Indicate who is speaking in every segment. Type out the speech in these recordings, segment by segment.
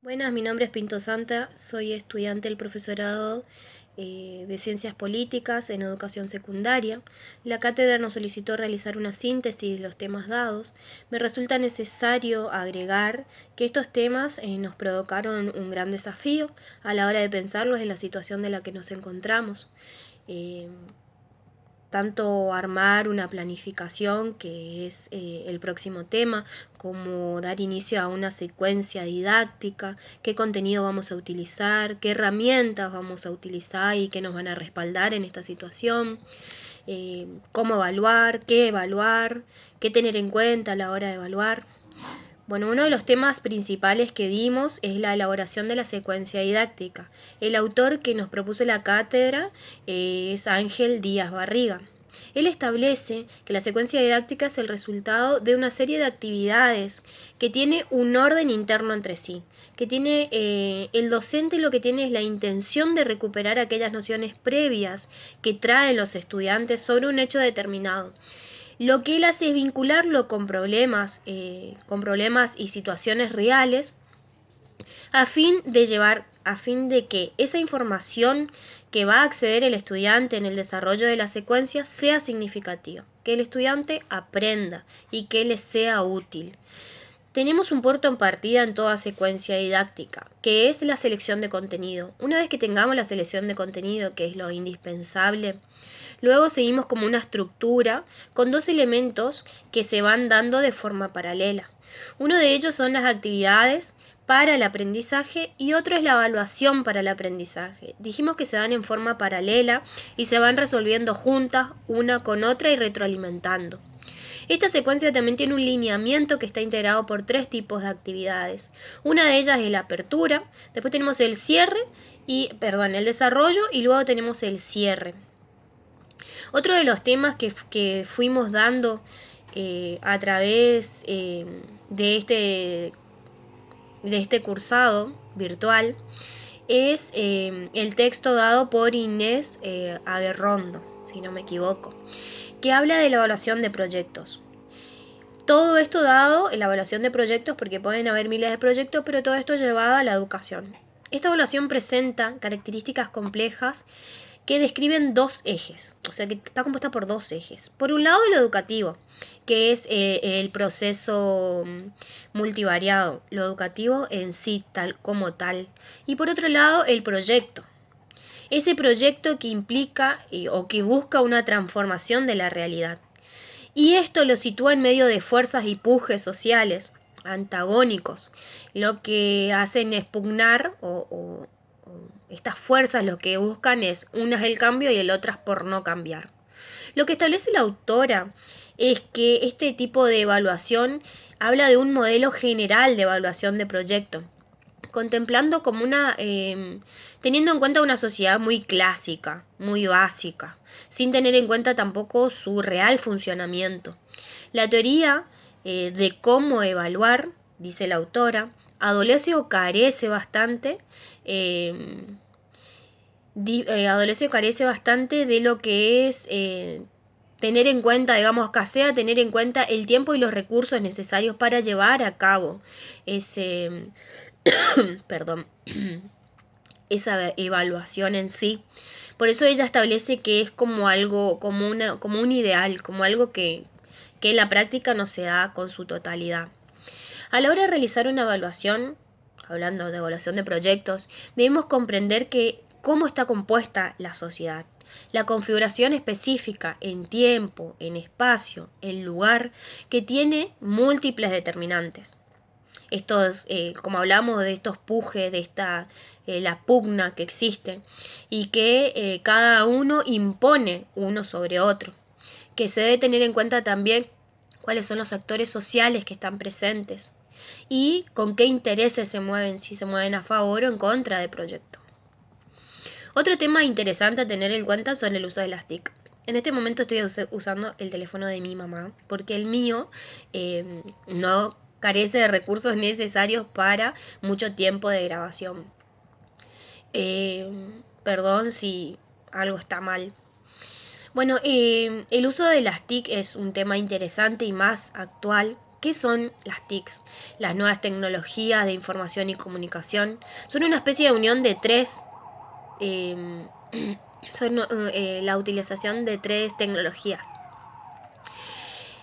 Speaker 1: Buenas, mi nombre es Pinto Santa, soy estudiante del profesorado de Ciencias Políticas en Educación Secundaria. La cátedra nos solicitó realizar una síntesis de los temas dados. Me resulta necesario agregar que estos temas nos provocaron un gran desafío a la hora de pensarlos en la situación de la que nos encontramos. Eh, Tanto armar una planificación, que es el próximo tema, como dar inicio a una secuencia didáctica, qué contenido vamos a utilizar, qué herramientas vamos a utilizar y qué nos van a respaldar en esta situación, cómo evaluar, qué tener en cuenta a la hora de evaluar. Bueno, uno de los temas principales que dimos es la elaboración de la secuencia didáctica. El autor que nos propuso la cátedra es Ángel Díaz Barriga. Él establece que la secuencia didáctica es el resultado de una serie de actividades que tiene un orden interno entre sí, que tiene el docente lo que tiene es la intención de recuperar aquellas nociones previas que traen los estudiantes sobre un hecho determinado. Lo que él hace es vincularlo con problemas y situaciones reales, a fin de que esa información que va a acceder el estudiante en el desarrollo de la secuencia sea significativa, que el estudiante aprenda y que le sea útil. Tenemos un punto en partida en toda secuencia didáctica, que es la selección de contenido. Una vez que tengamos la selección de contenido, que es lo indispensable, luego seguimos como una estructura con dos elementos que se van dando de forma paralela. Uno de ellos son las actividades para el aprendizaje y otro es la evaluación para el aprendizaje. Dijimos que se dan en forma paralela y se van resolviendo juntas una con otra y retroalimentando. Esta secuencia también tiene un lineamiento que está integrado por tres tipos de actividades. Una de ellas es la apertura, después tenemos el el desarrollo y luego tenemos el cierre. Otro de los temas que fuimos dando a través de este cursado virtual es el texto dado por Inés Aguerrondo, si no me equivoco, que habla de la evaluación de proyectos. Todo esto dado en la evaluación de proyectos, porque pueden haber miles de proyectos, pero todo esto llevado a la educación. Esta evaluación presenta características complejas que describen dos ejes, o sea que está compuesta por dos ejes. Por un lado, lo educativo, que es el proceso multivariado, lo educativo en sí, tal como tal. Y por otro lado, el proyecto. Ese proyecto que implica o que busca una transformación de la realidad. Y esto lo sitúa en medio de fuerzas y pujes sociales antagónicos, lo que hacen es pugnar o estas fuerzas lo que buscan es unas el cambio y el otras por no cambiar. Lo que establece la autora es que este tipo de evaluación habla de un modelo general de evaluación de proyectos, contemplando como teniendo en cuenta una sociedad muy clásica, muy básica, sin tener en cuenta tampoco su real funcionamiento. La teoría de cómo evaluar, dice la autora, adolece o carece bastante adolece o carece bastante de lo que es tener en cuenta, digamos, escasea tener en cuenta el tiempo y los recursos necesarios para llevar a cabo ese, perdón, esa evaluación en sí. Por eso ella establece que es como algo, como un ideal, como algo que en la práctica no se da con su totalidad. A la hora de realizar una evaluación, hablando de evaluación de proyectos, debemos comprender que cómo está compuesta la sociedad. La configuración específica en tiempo, en espacio, en lugar, que tiene múltiples determinantes. Estos, como hablamos de estos pujes, de la pugna que existe y que cada uno impone uno sobre otro, que se debe tener en cuenta también cuáles son los actores sociales que están presentes y con qué intereses se mueven, si se mueven a favor o en contra del proyecto. Otro tema interesante a tener en cuenta son el uso de las TIC. En este momento estoy usando el teléfono de mi mamá porque el mío no carece de recursos necesarios para mucho tiempo de grabación. Perdón si algo está mal. Bueno, el uso de las TIC es un tema interesante y más actual ¿Qué son las TICs? Las nuevas tecnologías de información y comunicación son una especie de unión de tres, la utilización de tres tecnologías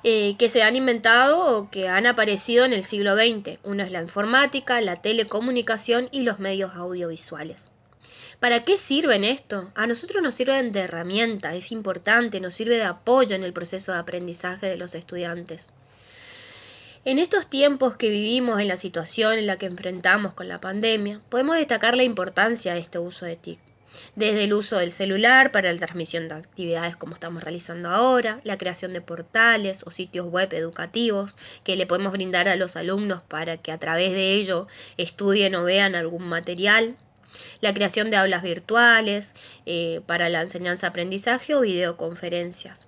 Speaker 1: que se han inventado o que han aparecido en el siglo XX. Una es la informática, la telecomunicación y los medios audiovisuales. ¿Para qué sirven esto? A nosotros nos sirven de herramienta, es importante, nos sirve de apoyo en el proceso de aprendizaje de los estudiantes. En estos tiempos que vivimos, en la situación en la que enfrentamos con la pandemia, podemos destacar la importancia de este uso de TIC. Desde el uso del celular para la transmisión de actividades como estamos realizando ahora, la creación de portales o sitios web educativos que le podemos brindar a los alumnos para que a través de ello estudien o vean algún material, la creación de aulas virtuales para la enseñanza-aprendizaje o videoconferencias.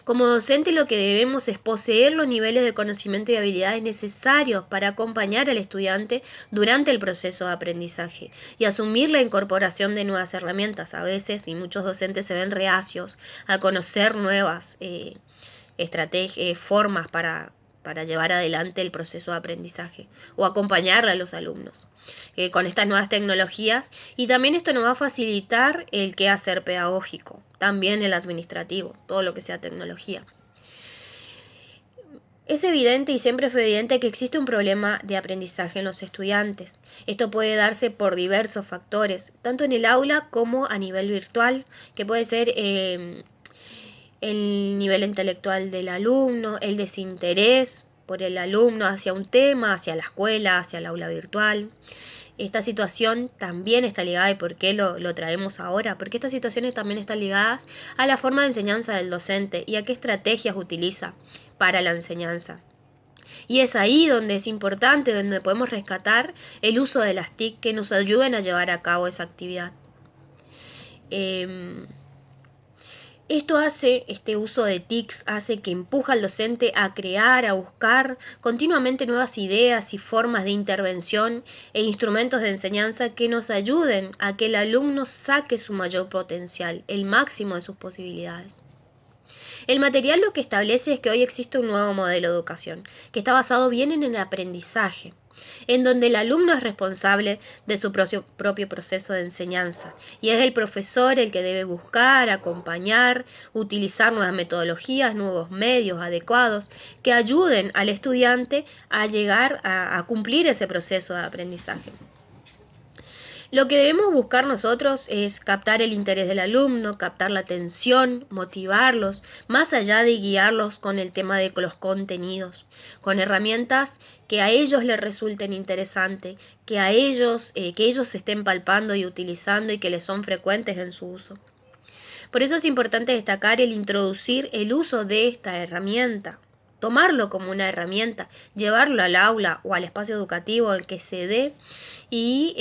Speaker 1: Como docente lo que debemos es poseer los niveles de conocimiento y habilidades necesarios para acompañar al estudiante durante el proceso de aprendizaje y asumir la incorporación de nuevas herramientas. A veces, y muchos docentes se ven reacios a conocer nuevas estrategias, formas para llevar adelante el proceso de aprendizaje o acompañarle a los alumnos con estas nuevas tecnologías, y también esto nos va a facilitar el quehacer pedagógico, también el administrativo, todo lo que sea tecnología. Es evidente y siempre fue evidente que existe un problema de aprendizaje en los estudiantes. Esto puede darse por diversos factores, tanto en el aula como a nivel virtual, que puede ser el nivel intelectual del alumno, el desinterés por el alumno hacia un tema, hacia la escuela, hacia el aula virtual. Esta situación también está ligada, ¿y por qué lo traemos ahora? Porque estas situaciones también están ligadas a la forma de enseñanza del docente y a qué estrategias utiliza para la enseñanza. Y es ahí donde es importante, donde podemos rescatar el uso de las TIC que nos ayuden a llevar a cabo esa actividad. Este uso de TICs hace que empuja al docente a crear, a buscar continuamente nuevas ideas y formas de intervención e instrumentos de enseñanza que nos ayuden a que el alumno saque su mayor potencial, el máximo de sus posibilidades. El material lo que establece es que hoy existe un nuevo modelo de educación, que está basado bien en el aprendizaje, en donde el alumno es responsable de su propio proceso de enseñanza y es el profesor el que debe buscar, acompañar, utilizar nuevas metodologías, nuevos medios adecuados que ayuden al estudiante a llegar a cumplir ese proceso de aprendizaje. Lo que debemos buscar nosotros es captar el interés del alumno, captar la atención, motivarlos, más allá de guiarlos con el tema de los contenidos, con herramientas que a ellos les resulten interesantes, que ellos se estén palpando y utilizando y que les son frecuentes en su uso. Por eso es importante destacar el introducir el uso de esta herramienta, tomarlo como una herramienta, llevarlo al aula o al espacio educativo en que se dé y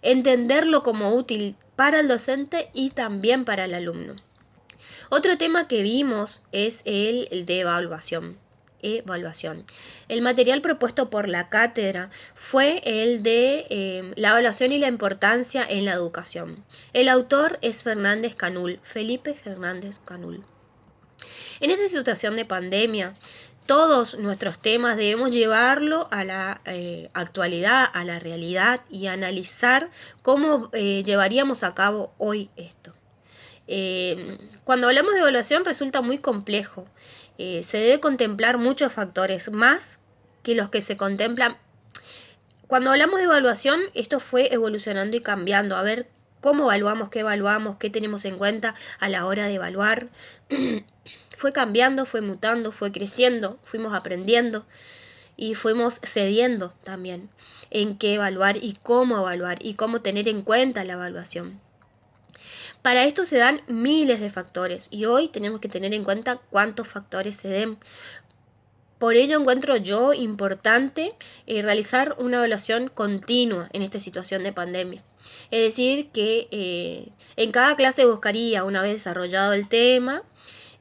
Speaker 1: entenderlo como útil para el docente y también para el alumno. Otro tema que vimos es el de evaluación. El material propuesto por la cátedra fue el de la evaluación y la importancia en la educación. El autor es Felipe Fernández Canul. En esta situación de pandemia, todos nuestros temas debemos llevarlo a la actualidad, a la realidad y analizar cómo llevaríamos a cabo hoy esto. Cuando hablamos de evaluación resulta muy complejo. Se debe contemplar muchos factores más que los que se contemplan. Cuando hablamos de evaluación, esto fue evolucionando y cambiando. A ver cómo evaluamos, qué tenemos en cuenta a la hora de evaluar. Fue cambiando, fue mutando, fue creciendo, fuimos aprendiendo y fuimos cediendo también en qué evaluar y cómo tener en cuenta la evaluación. Para esto se dan miles de factores y hoy tenemos que tener en cuenta cuántos factores se den. Por ello encuentro yo importante realizar una evaluación continua en esta situación de pandemia. Es decir, que en cada clase buscaría, una vez desarrollado el tema,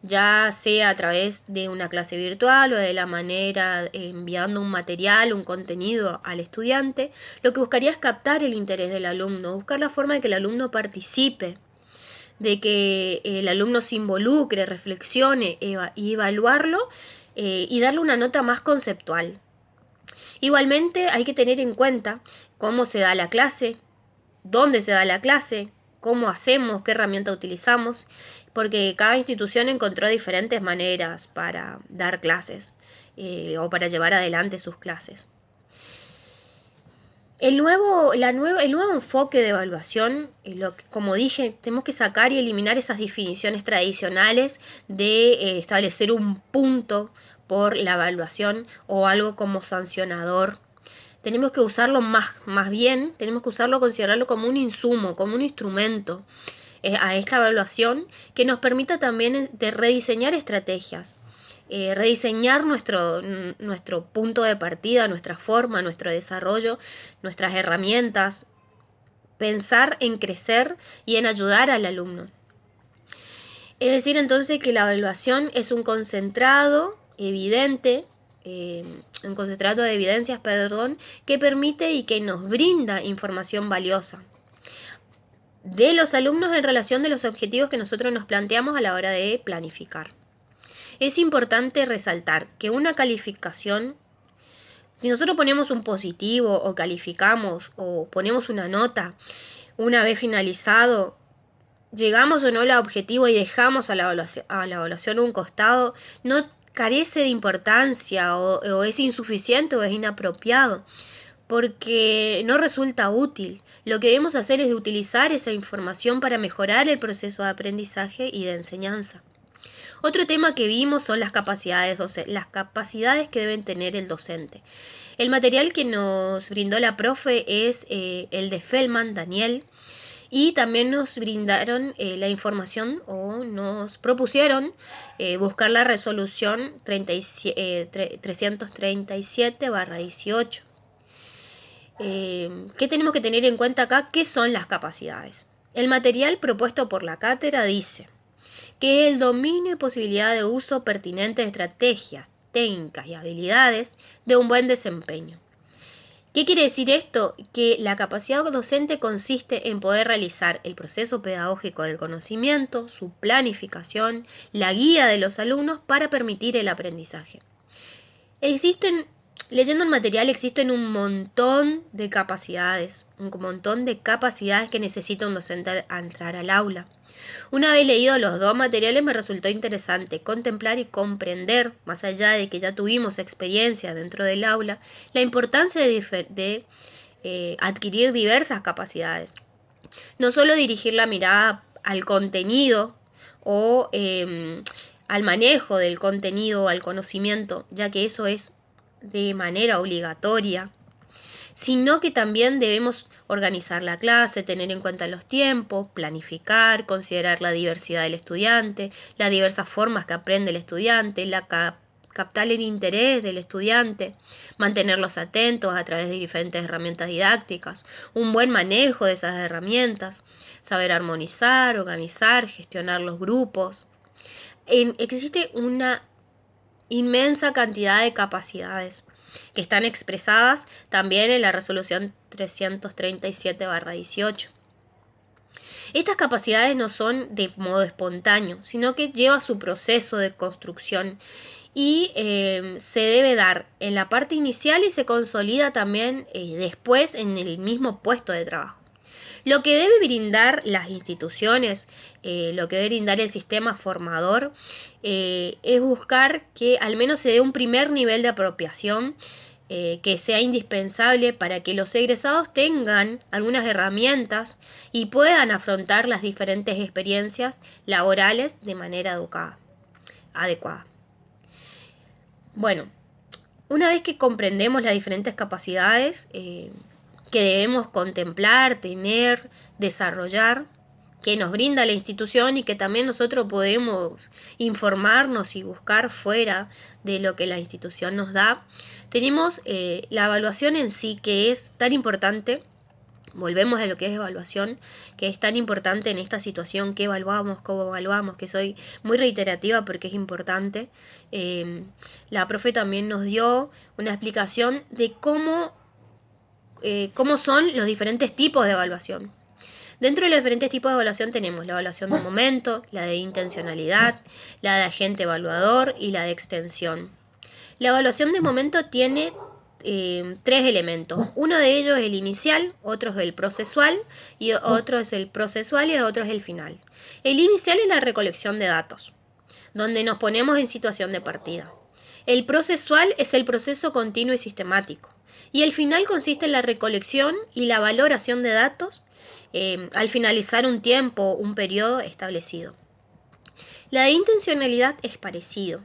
Speaker 1: ya sea a través de una clase virtual o de la manera enviando un material, un contenido al estudiante, lo que buscaría es captar el interés del alumno, buscar la forma de que el alumno participe, de que el alumno se involucre, reflexione y evaluarlo y darle una nota más conceptual. Igualmente hay que tener en cuenta cómo se da la clase, dónde se da la clase, cómo hacemos, qué herramienta utilizamos, porque cada institución encontró diferentes maneras para dar clases o para llevar adelante sus clases. El nuevo enfoque de evaluación, como dije, tenemos que sacar y eliminar esas definiciones tradicionales de establecer un punto por la evaluación o algo como sancionador. Tenemos que usarlo más bien, tenemos que considerarlo como un insumo, como un instrumento a esta evaluación que nos permita también de rediseñar estrategias. Rediseñar nuestro punto de partida, nuestra forma, nuestro desarrollo, nuestras herramientas, pensar en crecer y en ayudar al alumno. Es decir, entonces que la evaluación es un concentrado evidente, un concentrado de evidencias, que permite y que nos brinda información valiosa de los alumnos en relación de los objetivos que nosotros nos planteamos a la hora de planificar. Es importante resaltar que una calificación, si nosotros ponemos un positivo o calificamos o ponemos una nota, una vez finalizado, llegamos o no al objetivo y dejamos a la evaluación a un costado, no carece de importancia o es insuficiente o es inapropiado, porque no resulta útil. Lo que debemos hacer es utilizar esa información para mejorar el proceso de aprendizaje y de enseñanza. Otro tema que vimos son las capacidades que deben tener el docente. El material que nos brindó la profe es el de Feldman, Daniel, y también nos brindaron la información o nos propusieron buscar la resolución 337/18. ¿Qué tenemos que tener en cuenta acá? ¿Qué son las capacidades? El material propuesto por la cátedra dice que el dominio y posibilidad de uso pertinente de estrategias, técnicas y habilidades de un buen desempeño. ¿Qué quiere decir esto? Que la capacidad docente consiste en poder realizar el proceso pedagógico del conocimiento, su planificación, la guía de los alumnos para permitir el aprendizaje. Leyendo el material existen un montón de capacidades que necesita un docente al entrar al aula. Una vez leído los dos materiales me resultó interesante contemplar y comprender, más allá de que ya tuvimos experiencia dentro del aula, la importancia de adquirir diversas capacidades. No solo dirigir la mirada al contenido o al manejo del contenido o al conocimiento, ya que eso es de manera obligatoria, sino que también debemos organizar la clase, tener en cuenta los tiempos, planificar, considerar la diversidad del estudiante, las diversas formas que aprende el estudiante, captar el interés del estudiante, mantenerlos atentos a través de diferentes herramientas didácticas, un buen manejo de esas herramientas, saber armonizar, organizar, gestionar los grupos. Existe una inmensa cantidad de capacidades que están expresadas también en la resolución 337/18. Estas capacidades no son de modo espontáneo, sino que lleva su proceso de construcción y se debe dar en la parte inicial y se consolida también después en el mismo puesto de trabajo. Lo que debe brindar las instituciones, lo que debe brindar el sistema formador, es buscar que al menos se dé un primer nivel de apropiación que sea indispensable para que los egresados tengan algunas herramientas y puedan afrontar las diferentes experiencias laborales de manera adecuada. Bueno, una vez que comprendemos las diferentes capacidades que debemos contemplar, tener, desarrollar, que nos brinda la institución y que también nosotros podemos informarnos y buscar fuera de lo que la institución nos da, tenemos la evaluación en sí, que es tan importante. Volvemos a lo que es evaluación, que es tan importante en esta situación, que evaluamos, cómo evaluamos, que soy muy reiterativa porque es importante. La profe también nos dio una explicación de cómo son los diferentes tipos de evaluación. Dentro de los diferentes tipos de evaluación tenemos la evaluación de momento, la de intencionalidad, la de agente evaluador y la de extensión. La evaluación de momento tiene 3 elementos. Uno de ellos es el inicial, otro es el procesual, y otro es el procesual y otro es el final. El inicial es la recolección de datos, donde nos ponemos en situación de partida. El procesual es el proceso continuo y sistemático. Y el final consiste en la recolección y la valoración de datos al finalizar un tiempo, un periodo establecido. La de intencionalidad es parecido.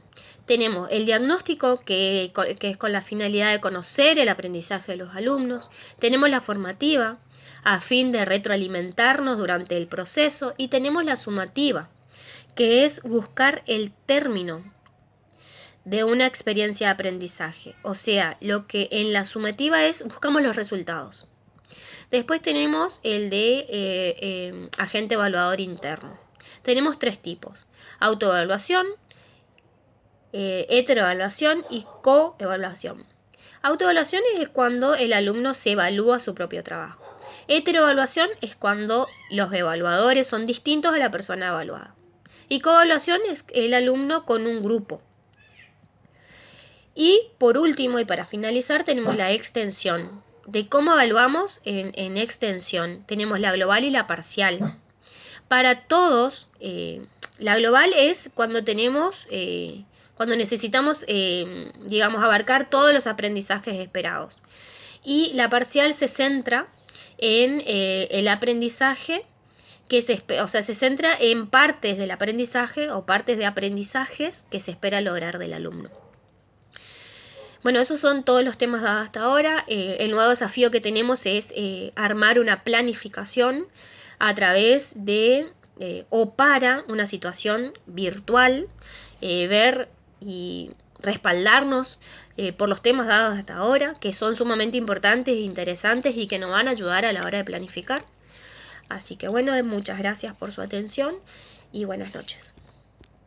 Speaker 1: Tenemos el diagnóstico, que es con la finalidad de conocer el aprendizaje de los alumnos. Tenemos la formativa, a fin de retroalimentarnos durante el proceso. Y tenemos la sumativa, que es buscar el término de una experiencia de aprendizaje. O sea, lo que en la sumativa es buscamos los resultados. Después tenemos el de agente evaluador interno. Tenemos 3 tipos: autoevaluación, heteroevaluación y coevaluación. Autoevaluación es cuando el alumno se evalúa su propio trabajo. Heteroevaluación es cuando los evaluadores son distintos a la persona evaluada. Y coevaluación es el alumno con un grupo. Y por último, y para finalizar, tenemos la extensión. De cómo evaluamos en extensión. Tenemos la global y la parcial. Para todos, la global es cuando tenemos, cuando necesitamos, digamos, abarcar todos los aprendizajes esperados. Y la parcial se centra en el aprendizaje se centra en partes del aprendizaje o partes de aprendizajes que se espera lograr del alumno. Bueno, esos son todos los temas dados hasta ahora. El nuevo desafío que tenemos es armar una planificación a través de o para una situación virtual, ver y respaldarnos por los temas dados hasta ahora, que son sumamente importantes e interesantes y que nos van a ayudar a la hora de planificar. Así que bueno, muchas gracias por su atención y buenas noches.